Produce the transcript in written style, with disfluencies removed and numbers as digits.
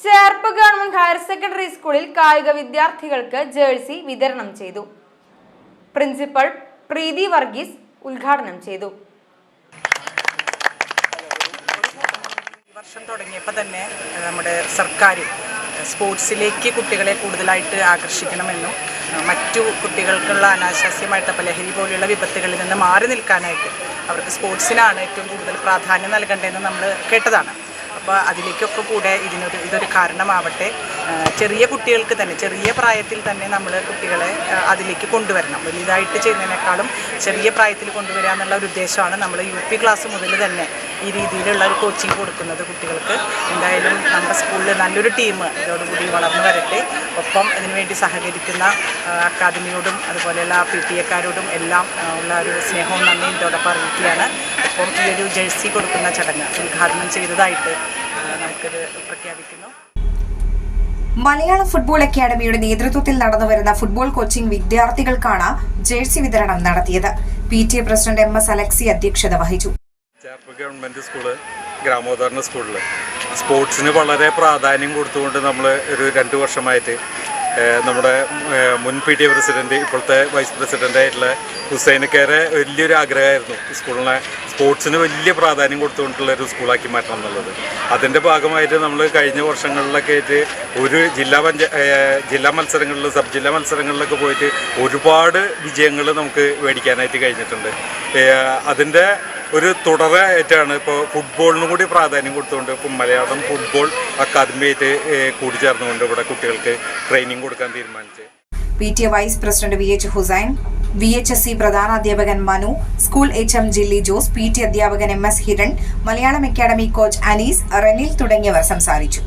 Cherpu government higher secondary സ്കൂളിൽ കായിക വിദ്യാർത്ഥികൾക്ക് ജേഴ്സി വിതരണം ചെയ്തു. പ്രിൻസിപ്പൽ പ്രീതി വർഗീസ് ഉദ്ഘാടനം ചെയ്തു. വർഷം തുടങ്ങിയപ്പോൾ തന്നെ നമ്മുടെ സർക്കാർ സ്പോർട്സിലേക്ക് കുട്ടികളെ കൂടുതലായിട്ട് ആകർഷിക്കണമെന്നും മറ്റു കുട്ടികൾക്കുള്ള അനാശാസ്യമായിട്ട് ലഹരി പോലെയുള്ള വിപത്തുകളിൽ നിന്ന് മാറി നിൽക്കാനായിട്ട് അവർക്ക് സ്പോർട്സിനാണ് ഏറ്റവും കൂടുതൽ പ്രാധാന്യം നൽകേണ്ടതെന്ന് നമ്മൾ കേട്ടതാണ്. അപ്പോൾ അതിലേക്കൊക്കെ കൂടെ ഇതൊരു കാരണമാവട്ടെ. ചെറിയ കുട്ടികൾക്ക് തന്നെ ചെറിയ പ്രായത്തിൽ തന്നെ നമ്മൾ കുട്ടികളെ അതിലേക്ക് കൊണ്ടുവരണം. വലുതായിട്ട് ചെയ്യുന്നതിനേക്കാളും ചെറിയ പ്രായത്തിൽ കൊണ്ടുവരിക എന്നുള്ള ഒരു ഉദ്ദേശമാണ് നമ്മൾ UP ക്ലാസ് മുതൽ തന്നെ ഈ രീതിയിലുള്ള ഒരു കോച്ചിങ് കൊടുക്കുന്നത് കുട്ടികൾക്ക്. എന്തായാലും നമ്മുടെ സ്കൂളിൽ നല്ലൊരു ടീം ഇതോടുകൂടി വളർന്നു വരട്ടെ. ഒപ്പം അതിനുവേണ്ടി സഹകരിക്കുന്ന അക്കാദമിയോടും അതുപോലെയുള്ള PTA-ക്കാരോടും എല്ലാം ഉള്ള ഒരു സ്നേഹവും നന്ദിയും ഇതോടൊപ്പം അറിയിക്കുകയാണ്. ഒപ്പം ഈ ഒരു ജേഴ്സി കൊടുക്കുന്ന ചടങ്ങ് ഉദ്ഘാടനം ചെയ്തതായിട്ട് നമുക്കിത് പ്രഖ്യാപിക്കുന്നു. മലയാളം ഫുട്ബോൾ അക്കാദമിയുടെ നേതൃത്വത്തിൽ നടന്നുവരുന്ന ഫുട്ബോൾ കോച്ചിംഗ് വിദ്യാർത്ഥികൾക്കാണ് ജേഴ്സി വിതരണം നടത്തിയത്. PTA പ്രസിഡന്റ് MS അലക്സി അധ്യക്ഷത വഹിച്ചു. ചേർപ്പ് ഗവൺമെന്റ് സ്കൂള് ഗ്രാമോദ്ധാരണ സ്കൂളിൽ സ്പോർട്സിന് വളരെ പ്രാധാന്യം കൊടുത്തുകൊണ്ട് നമ്മൾ ഒരു 2 വർഷമായിട്ട് നമ്മുടെ മുൻ PTA പ്രസിഡന്റ് ഇപ്പോഴത്തെ വൈസ് പ്രസിഡൻ്റായിട്ടുള്ള ഹുസൈനക്കാരെ വലിയൊരു ആഗ്രഹമായിരുന്നു സ്കൂളിനെ സ്പോർട്സിന് വലിയ പ്രാധാന്യം കൊടുത്തുകൊണ്ടുള്ള ഒരു സ്കൂളാക്കി മാറ്റണം എന്നുള്ളത്. അതിൻ്റെ ഭാഗമായിട്ട് നമ്മൾ കഴിഞ്ഞ വർഷങ്ങളിലൊക്കെ ആയിട്ട് ഒരു ജില്ലാ മത്സരങ്ങളിൽ സബ് ജില്ലാ മത്സരങ്ങളിലൊക്കെ പോയിട്ട് ഒരുപാട് വിജയങ്ങൾ നമുക്ക് മേടിക്കാനായിട്ട് കഴിഞ്ഞിട്ടുണ്ട്. അതിൻ്റെ ഒരു തുടരായിട്ടാണ് ഇപ്പോൾ ഫുട്ബോളിന് കൂടി പ്രാധാന്യം കൊടുത്തുകൊണ്ട് ഇപ്പം മലയാളം ഫുട്ബോൾ അക്കാദമിയായിട്ട് കൂടിച്ചേർന്നുകൊണ്ട് ഇവിടെ കുട്ടികൾക്ക് ട്രെയിനിങ് കൊടുക്കാൻ തീരുമാനിച്ചു. PTA vice president VH Hussain, VHSC പ്രധാനാധ്യാപകൻ Manu, school HM Jilly Jose, PT അധ്യാപകൻ MS Hiran, Malayalam academy coach Anees, Renil തുടങ്ങിയവർ സംസാരിച്ചു.